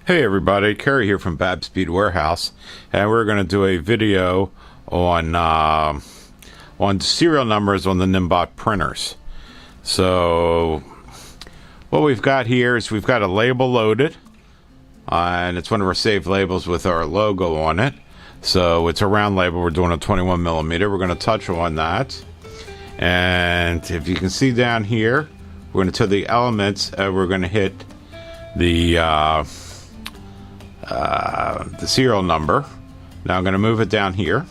Hey everybody, Kerry here from Bab Speed Warehouse, and we're going to do a video on serial numbers on the Niimbot printers. So what we've got here is we've got a label loaded, and it's one of our saved labels with our logo on it. So it's a round label. We're doing a 21 millimeter. We're going to touch on that, and if you can see down here, we're going to the elements. We're going to hit the serial number. Now I'm going to move it down here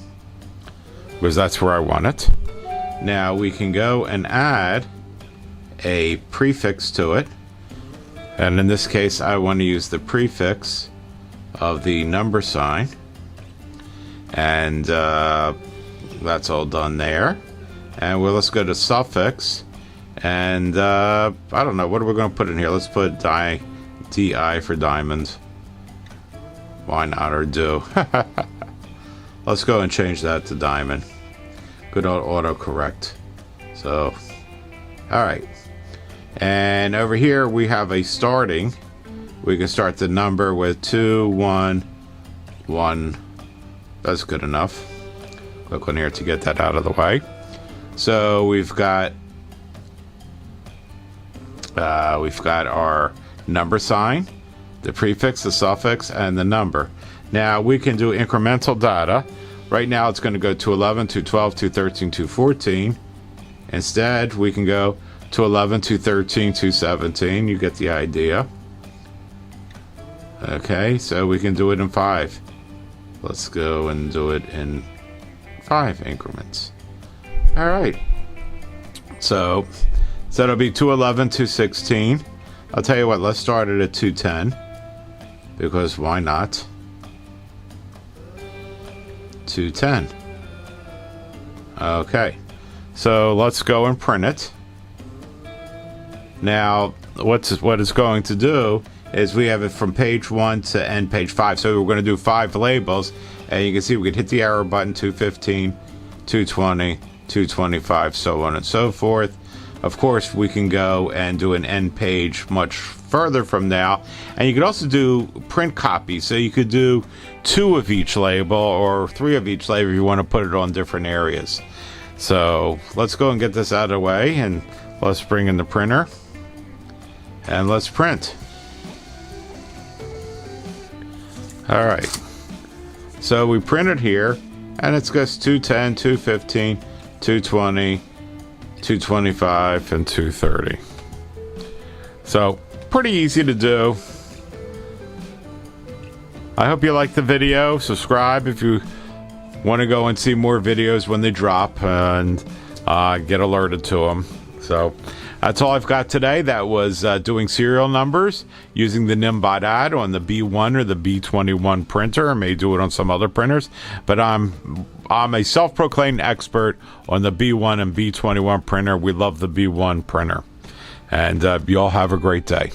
because that's where I want it. Now we can go and add a prefix to it, and in this case I want to use the prefix of the number sign, and that's all done there. And let's go to suffix, and I don't know, what are we going to put in here? Let's put DI for diamond. Why not, or do. Let's go and change that to diamond. Good old autocorrect. So, alright. And over here we have a starting. We can start the number with 2, 1, 1. That's good enough. Click on here to get that out of the way. So we've got our number sign, the prefix, the suffix, and the number. Now we can do incremental data. Right now it's going to go to 11, to 12, to 13, to 14. Instead we can go to 11, to 13, to 17. You get the idea. Okay, so we can do it in 5. Let's go and do it in 5 increments. Alright, so that'll be 211, 216. I'll tell you what, let's start it at 210, because why not? 210. Okay, so let's go and print it. Now what it's going to do is we have it from page 1 to end page 5, so we're going to do 5 labels, and you can see we could hit the arrow button, 215, 220, 225, so on and so forth. Of course, we can go and do an end page much further from now, and you could also do print copies. So you could do 2 of each label or 3 of each label if you want to put it on different areas. So let's go and get this out of the way, and let's bring in the printer and let's print. All right. So we printed here, and it's just 210, 215, 220. 225 and 230. So pretty easy to do. I hope you liked the video. Subscribe if you want to go and see more videos when they drop, and get alerted to them. So that's all I've got today. That was doing serial numbers using the Niimbot ad on the B1 or the B21 printer. I may do it on some other printers, but I'm a self-proclaimed expert on the B1 and B21 printer. We love the B1 printer. And you all have a great day.